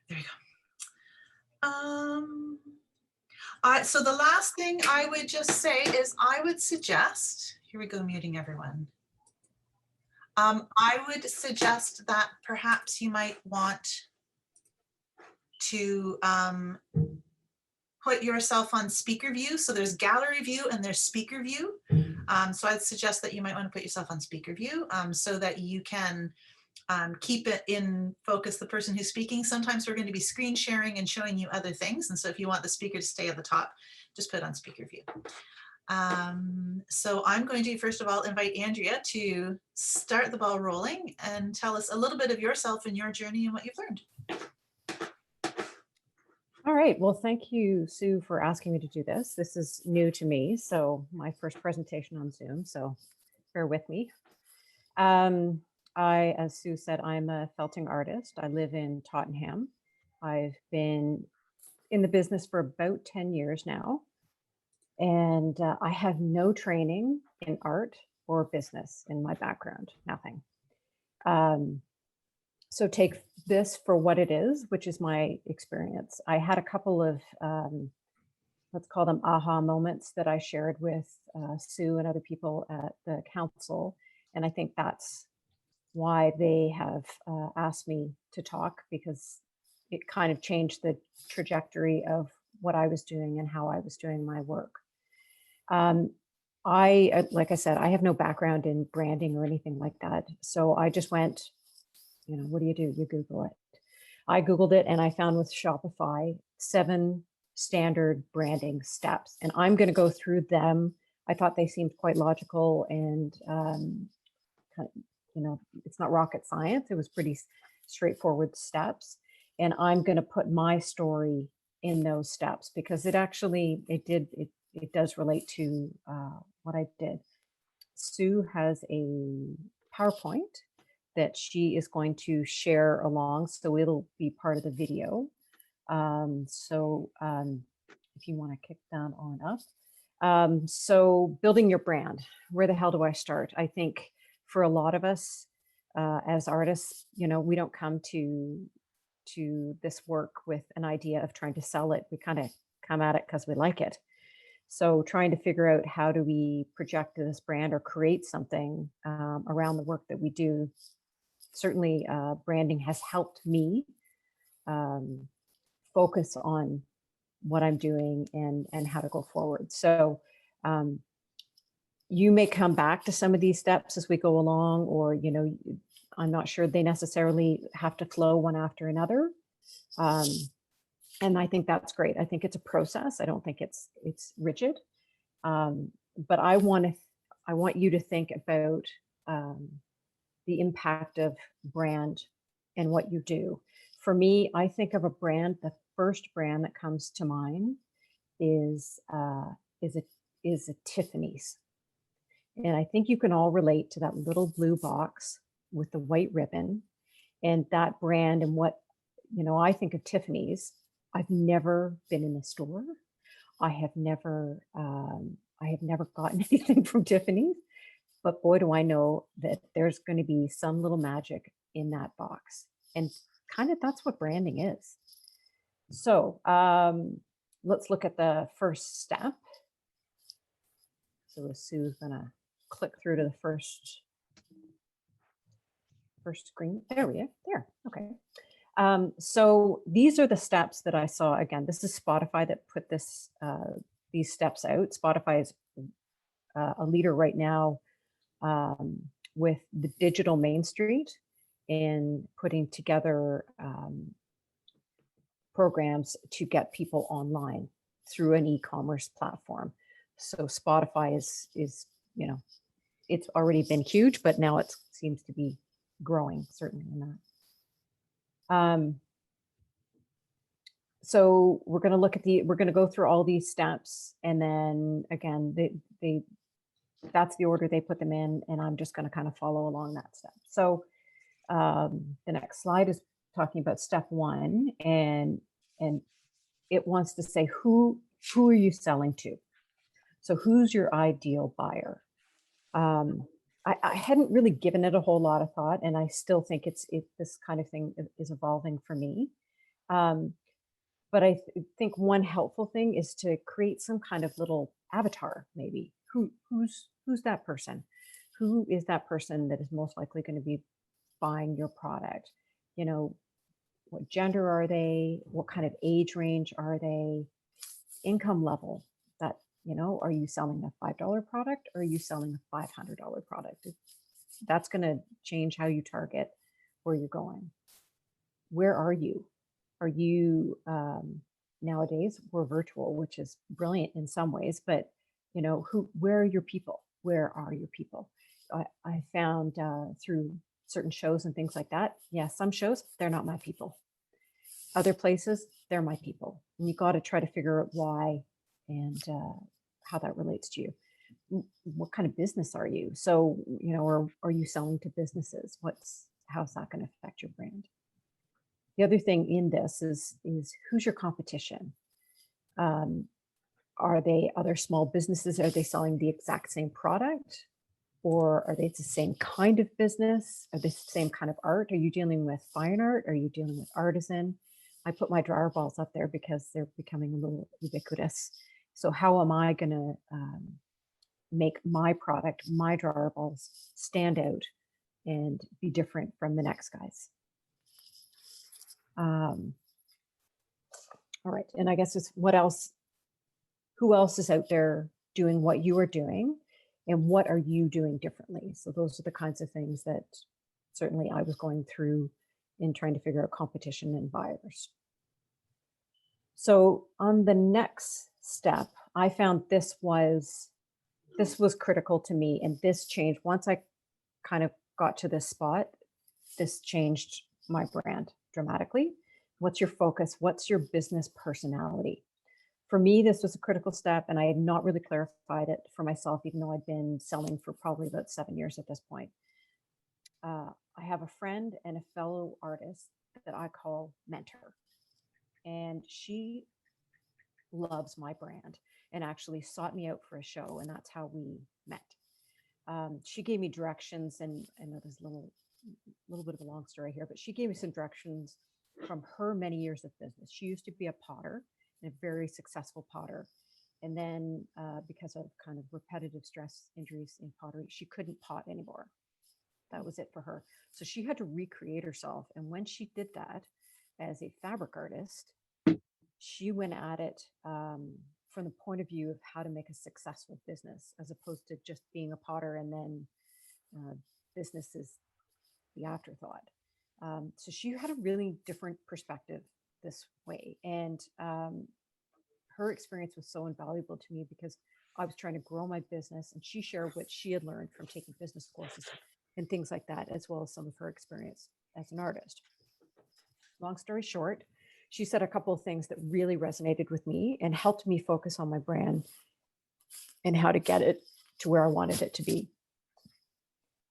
There you go. So the last thing I would just say is I would suggest, here we go, muting everyone. I would suggest that perhaps you might want to put yourself on speaker view. So there's gallery view and there's speaker view. So I'd suggest that you might want to put yourself on speaker view so that you can keep it in focus, the person who's speaking. Sometimes we're going to be screen sharing and showing you other things. And so if you want the speaker to stay at the top, just put it on speaker view. So I'm going to, first of all, invite Andrea to start the ball rolling and tell us a little bit of yourself and your journey and what you've learned. All right, well, thank you, Sue, for asking me to do this. This is new to me, so my first presentation on Zoom, so bear with me. As Sue said, I'm a felting artist. I live in Tottenham. I've been in the business for about 10 years now, and I have no training in art or business in my background, nothing. So take this for what it is, which is my experience. I had a couple of, let's call them aha moments that I shared with Sue and other people at the council. And I think that's why they have asked me to talk, because it kind of changed the trajectory of what I was doing and how I was doing my work. Like I said, I have no background in branding or anything like that. So I just went, you know, what do? You Google it. I Googled it and I found with Shopify 7 standard branding steps. And I'm going to go through them. I thought they seemed quite logical and, you know, it's not rocket science. It was pretty straightforward steps. And I'm going to put my story in those steps because it actually, it does relate to what I did. Sue has a PowerPoint that she is going to share along, so it'll be part of the video. If you want to kick that on up. So building your brand, where the hell do I start? I think for a lot of us as artists, you know, we don't come to this work with an idea of trying to sell it. We kind of come at it because we like it. So trying to figure out how do we project this brand or create something around the work that we do. Certainly branding has helped me focus on what I'm doing and how to go forward. So you may come back to some of these steps as we go along, or, you know, I'm not sure they necessarily have to flow one after another. And I think that's great. I think it's a process. I don't think it's rigid. But I want you to think about the impact of brand and what you do. For me, I think of a brand. The first brand that comes to mind is a Tiffany's, and I think you can all relate to that little blue box with the white ribbon, and that brand. And what, you know, I think of Tiffany's. I've never been in a store. I have never gotten anything from Tiffany's. But boy, do I know that there's going to be some little magic in that box. And kind of that's what branding is. So let's look at the first step. So Sue's going to click through to the first screen. There we are. There. Okay. So these are the steps that I saw. Again, this is Spotify that put these steps out. Spotify is a leader right now with the digital Main Street in putting together programs to get people online through an e-commerce platform. So Spotify is, you know, it's already been huge, but now it seems to be growing, certainly in that. So we're going to look at we're going to go through all these steps, and then again, that's the order they put them in, and I'm just going to kind of follow along that step. So the next slide is talking about step 1, and it wants to say who are you selling to? So who's your ideal buyer? I hadn't really given it a whole lot of thought, and I still think this kind of thing is evolving for me. But I think one helpful thing is to create some kind of little avatar, maybe. Who's that person? Who is that person that is most likely going to be buying your product? You know, what gender are they? What kind of age range are they? Income level. That, are you selling a $5 product or are you selling a $500 product? That's going to change how you target where you're going. Where are you? Are you, nowadays we're virtual, which is brilliant in some ways, but where are your people? Where are your people? I found through certain shows and things like that. Yeah, some shows, they're not my people. Other places, they're my people. And you got to try to figure out why and how that relates to you. What kind of business are you? So, or are you selling to businesses? How's that going to affect your brand? The other thing in this is who's your competition? Are they other small businesses? Are they selling the exact same product? Or are they the same kind of business? Are they the same kind of art? Are you dealing with fine art? Are you dealing with artisan? I put my dryer balls up there because they're becoming a little ubiquitous. So how am I going to make my product, my dryer balls, stand out and be different from the next guys? All right. And I guess it's who else is out there doing what you are doing and what are you doing differently? So those are the kinds of things that certainly I was going through in trying to figure out competition and buyers. So on the next step, I found this was critical to me, and this changed once I kind of got to this spot. This changed my brand dramatically. What's your focus? What's your business personality? For me, this was a critical step, and I had not really clarified it for myself, even though I'd been selling for probably about 7 years at this point. I have a friend and a fellow artist that I call mentor, and she loves my brand and actually sought me out for a show, and that's how we met. She gave me directions, and I know there's a little bit of a long story here, but she gave me some directions from her many years of business. She used to be a potter, and a very successful potter. And then because of kind of repetitive stress injuries in pottery, she couldn't pot anymore. That was it for her. So she had to recreate herself. And when she did that as a fabric artist, she went at it from the point of view of how to make a successful business, as opposed to just being a potter and then business is the afterthought. So she had a really different perspective this way. And her experience was so invaluable to me because I was trying to grow my business, and she shared what she had learned from taking business courses and things like that, as well as some of her experience as an artist. Long story short, she said a couple of things that really resonated with me and helped me focus on my brand and how to get it to where I wanted it to be.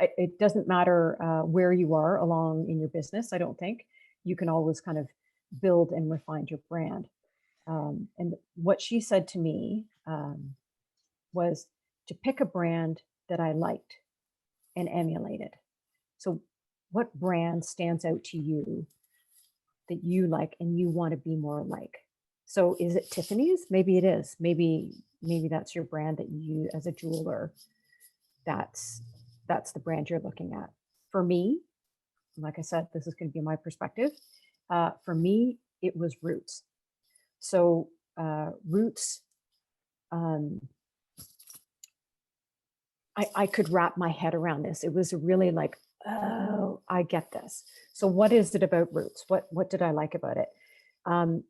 It doesn't matter where you are along in your business. I don't think you can always kind of build and refine your brand. And what she said to me was to pick a brand that I liked and emulated. So what brand stands out to you that you like and you want to be more like? So is it Tiffany's? Maybe it is. Maybe that's your brand that you, as a jeweler, that's the brand you're looking at. For me, like I said, this is going to be my perspective. For me, it was Roots. So Roots, I could wrap my head around this. It was really like, oh, I get this. So what is it about Roots? What did I like about it?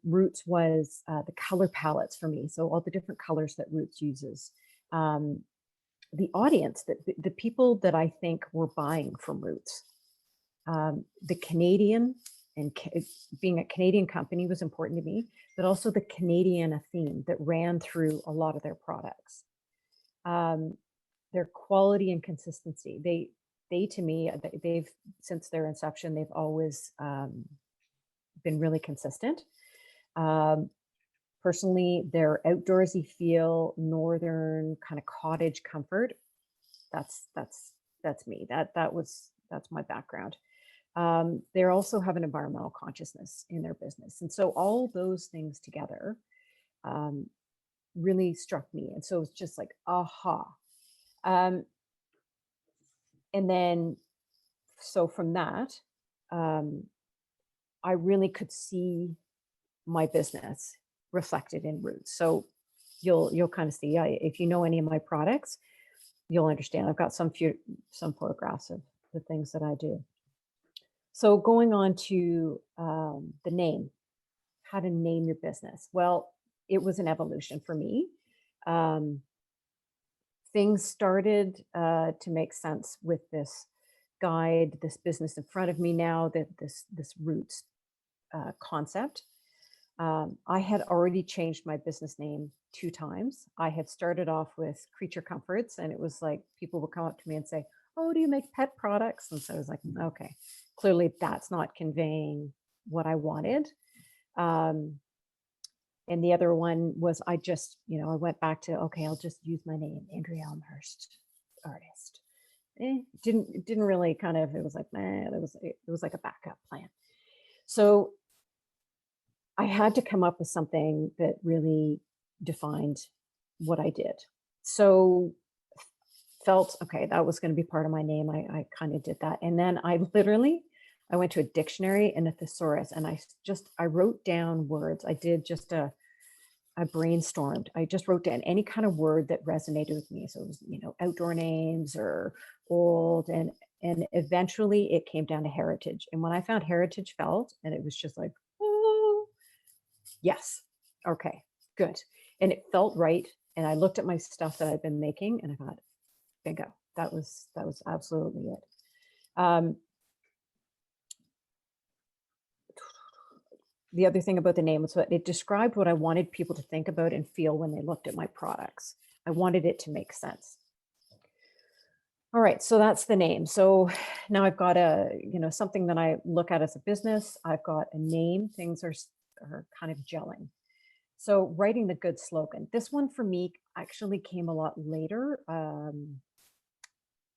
Roots was the color palettes for me. So all the different colors that Roots uses. The audience, the people that I think were buying from Roots. The Canadian, and being a Canadian company was important to me, but also the Canadian theme that ran through a lot of their products. Their quality and consistency. They to me, they've, since their inception, they've always been really consistent. Personally, their outdoorsy feel, northern kind of cottage comfort. That's me. That's my background. They also have an environmental consciousness in their business. And so all those things together really struck me. And so it's just like, aha. Um, and then, so from that, I really could see my business reflected in Roots. So you'll kind of see, if you know any of my products, you'll understand. I've got some photographs of the things that I do. So going on to the name, how to name your business. Well, it was an evolution for me. Things started to make sense with this guide, this business in front of me now, that this Roots concept. I had already changed my business name 2 times. I had started off with Creature Comforts, and it was like people would come up to me and say, "Oh, do you make pet products?" And so I was like, okay, clearly that's not conveying what I wanted. And the other one was I just, I went back to, okay, I'll just use my name, Andrea Elmhurst, artist. It didn't really kind of, it was like, it was like a backup plan. So I had to come up with something that really defined what I did. So felt, okay, that was going to be part of my name. I kind of did that. And then I went to a dictionary and a thesaurus, and I wrote down words. I did just I brainstormed. I just wrote down any kind of word that resonated with me. So it was, outdoor names or old, and eventually it came down to heritage. And when I found heritage felt, and it was just like, oh, yes, okay, good. And it felt right. And I looked at my stuff that I've been making, and I thought, bingo, that was absolutely it. The other thing about the name was that it described what I wanted people to think about and feel when they looked at my products. I wanted it to make sense. All right, so that's the name. So now I've got something that I look at as a business. I've got a name. Things are kind of gelling. So writing the good slogan. This one for me actually came a lot later.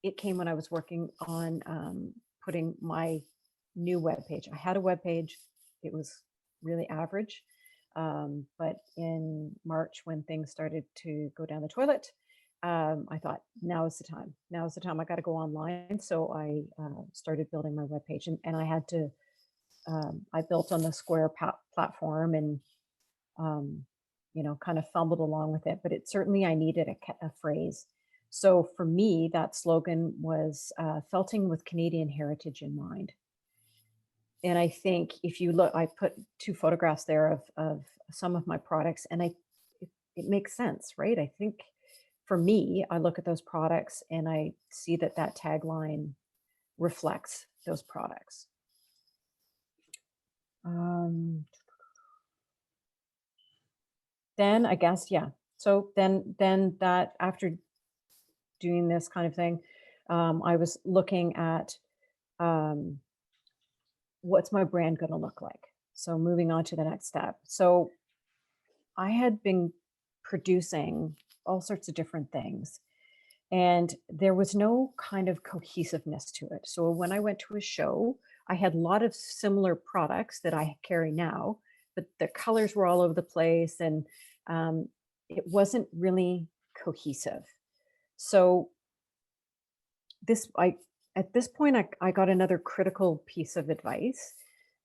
It came when I was working on putting my new webpage. I had a webpage. It was really average. But in March, when things started to go down the toilet, I thought, now is the time. Now is the time. I got to go online. So I started building my webpage, and I had to. I built on the Square platform, and kind of fumbled along with it. But it certainly, I needed a phrase. So for me, that slogan was felting with Canadian heritage in mind. And I think if you look, I put 2 photographs there of some of my products, and it makes sense, right? I think for me, I look at those products and I see that tagline reflects those products. Then I guess, yeah. So then that, after doing this kind of thing, I was looking at what's my brand going to look like? So moving on to the next step. So I had been producing all sorts of different things, and there was no kind of cohesiveness to it. So when I went to a show, I had a lot of similar products that I carry now, but the colors were all over the place, and it wasn't really cohesive. So at this point, I got another critical piece of advice.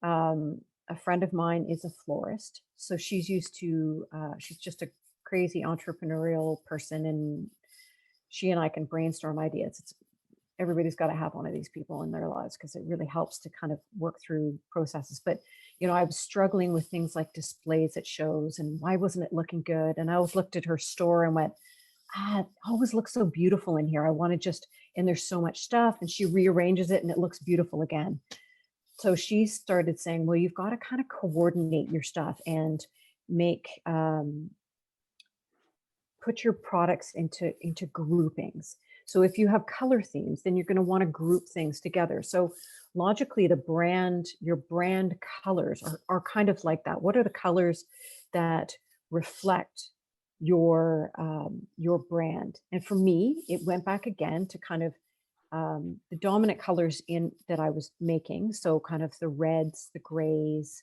A friend of mine is a florist, so she's used to, she's just a crazy entrepreneurial person, and she and I can brainstorm ideas. Everybody's got to have one of these people in their lives, because it really helps to kind of work through processes. But, I was struggling with things like displays at shows, and why wasn't it looking good? And I always looked at her store and went, it always looks so beautiful in here. I want to just, and there's so much stuff, and she rearranges it and it looks beautiful again. So she started saying, well, you've got to kind of coordinate your stuff and make, put your products into groupings. So if you have color themes, then you're going to want to group things together. So logically, your brand colors are kind of like that. What are the colors that reflect your brand? And for me, it went back again to kind of the dominant colors in that I was making. So kind of the reds, the grays,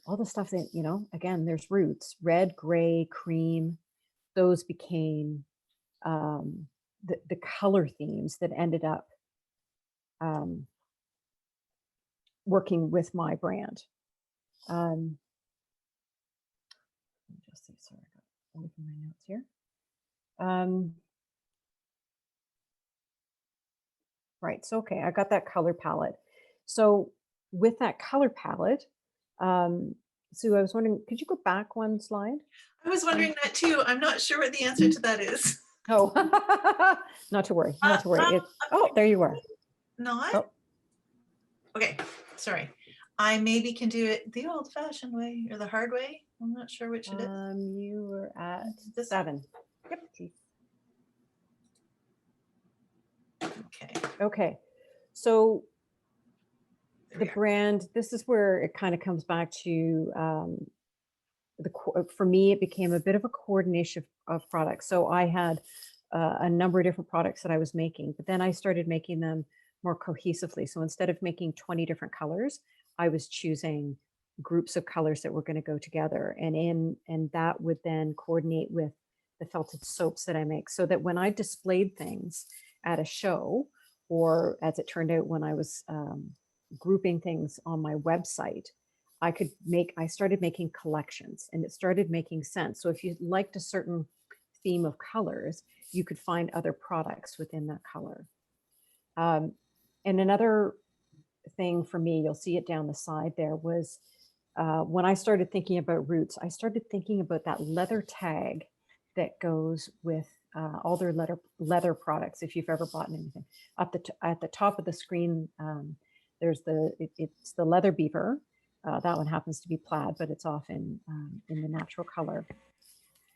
all the stuff that, you know, again, there's roots, red, gray, cream. Those became the color themes that ended up um, working with my brand. Let me just see, sorry, I got away from my notes here. Right, so okay, I got that color palette. So with that color palette, Sue, I was wondering, could you go back one slide? I was wondering that too. I'm not sure what the answer to that is. Oh, not to worry, not to worry. Oh, there you are. Not? Oh, Okay, sorry. I maybe can do it the old fashioned way or the hard way. I'm not sure which it is. you were at This- 7. Yep. Okay. Okay, so There the we are. brand, this is where it kind of comes back to for me, it became a bit of a coordination of products. So I had a number of different products that I was making, but then I started making them more cohesively. So instead of making 20 different colors, I was choosing groups of colors that were going to go together, and that would then coordinate with the felted soaps that I make, so that when I displayed things at a show, or as it turned out when I was grouping things on my website, I started making collections, and it started making sense. So if you liked a certain theme of colors, you could find other products within that color. And another thing for me, you'll see it down the side there, was when I started thinking about roots, I started thinking about that leather tag that goes with all their leather products. If you've ever bought anything, at the top of the screen, there's it's the leather beaver. That one happens to be plaid, but it's often in the natural color.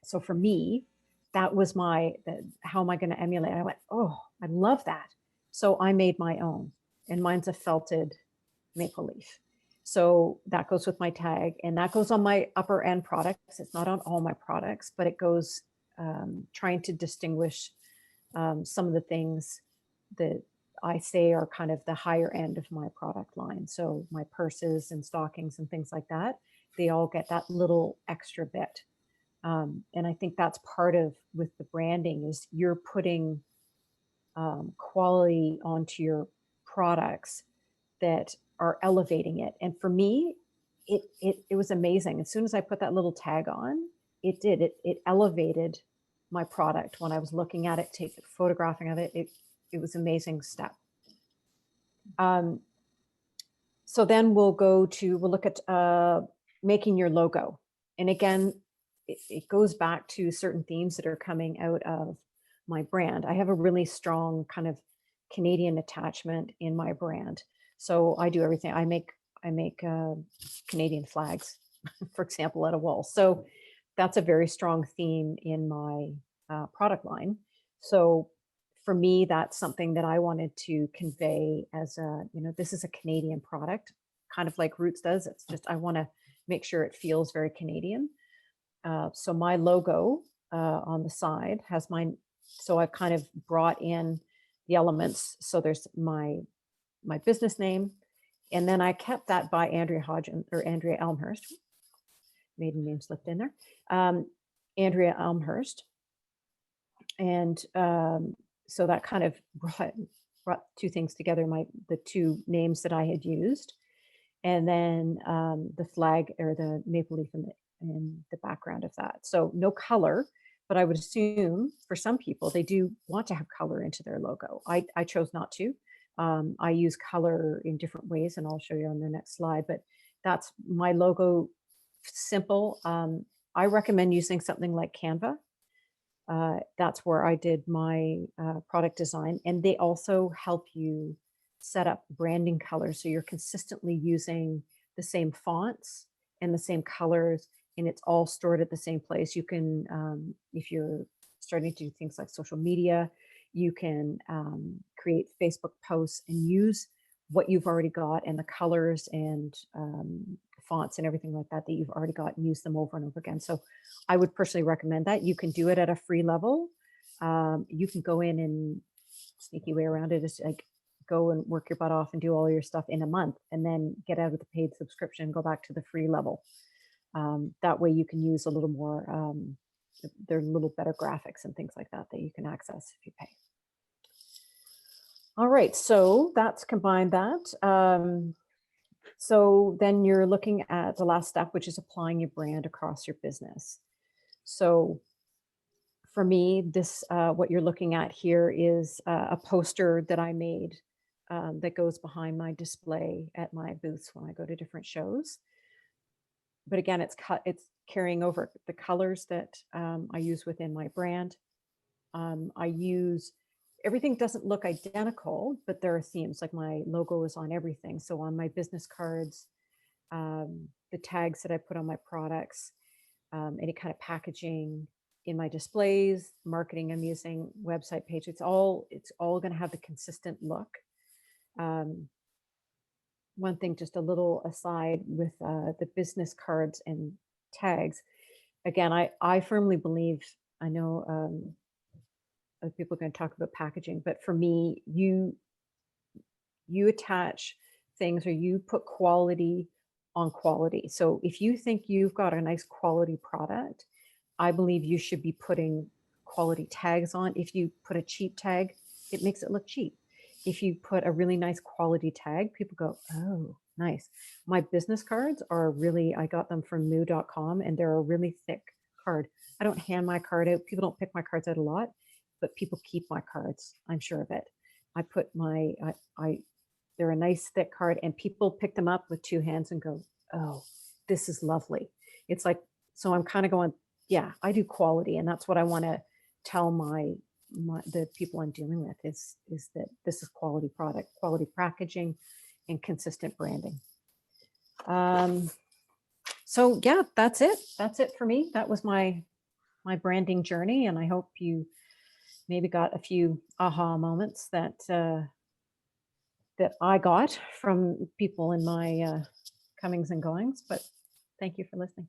So for me, that was how am I going to emulate? I went, oh, I love that. So I made my own, and mine's a felted maple leaf. So that goes with my tag, and that goes on my upper end products. It's not on all my products, but it goes trying to distinguish some of the things that I say are kind of the higher end of my product line. So my purses and stockings and things like that, they all get that little extra bit. And I think that's part of with the branding is you're putting quality onto your products that are elevating it. And for me, it was amazing. As soon as I put that little tag on, it elevated my product. When I was looking at it, photographing of it was amazing step. So then we'll look at making your logo. And again, it goes back to certain themes that are coming out of my brand. I have a really strong kind of Canadian attachment in my brand. So I do everything. I make Canadian flags, for example, out of wool. So that's a very strong theme in my product line. So for me, that's something that I wanted to convey as this is a Canadian product, kind of like Roots does. It's just, I want to make sure it feels very Canadian. So my logo on the side has mine. So I've kind of brought in the elements. So there's my business name, and then I kept that by Andrea Elmhurst. Maiden name slipped in there. Andrea Elmhurst. And so that kind of brought two things together, the two names that I had used, and then the flag or the maple leaf in the background of that. So no color, but I would assume for some people, they do want to have color into their logo. I chose not to. I use color in different ways, and I'll show you on the next slide, but that's my logo, simple. I recommend using something like Canva. That's where I did my product design, and they also help you set up branding colors, so you're consistently using the same fonts and the same colors, and it's all stored at the same place. You can, if you're starting to do things like social media, you can create Facebook posts and use what you've already got and the colors and fonts and everything like that you've already got, and use them over and over again. So I would personally recommend that. You can do it at a free level. You can go in and sneaky way around it is to, like, go and work your butt off and do all your stuff in a month, and then get out of the paid subscription and go back to the free level. That way you can use a little more, there are little better graphics and things like that that you can access if you pay. All right, so that's combined that. So then you're looking at the last step, which is applying your brand across your business. So for me, this what you're looking at here is a poster that I made that goes behind my display at my booths when I go to different shows. But again, it's carrying over the colors that I use within my brand. I use everything doesn't look identical, but there are themes. Like my logo is on everything. So on my business cards, the tags that I put on my products, any kind of packaging in my displays, marketing I'm using, website page, it's all going to have the consistent look. One thing, just a little aside with the business cards and tags. Again, I firmly believe, I know other people are going to talk about packaging, but for me, you attach things, or you put quality on quality. So if you think you've got a nice quality product, I believe you should be putting quality tags on. If you put a cheap tag, it makes it look cheap. If you put a really nice quality tag, people go, oh, nice. My business cards are really, I got them from moo.com, and they're a really thick card. I don't hand my card out. People don't pick my cards out a lot, but people keep my cards. I'm sure of it. I put my, they're a nice thick card, and people pick them up with two hands and go, oh, this is lovely. It's like, so I'm kind of going, yeah, I do quality. And that's what I want to tell the people I'm dealing with is that this is quality product, quality packaging, and consistent branding. So yeah, that's it. That's it for me. That was my branding journey. And I hope you maybe got a few aha moments that I got from people in my comings and goings, but thank you for listening.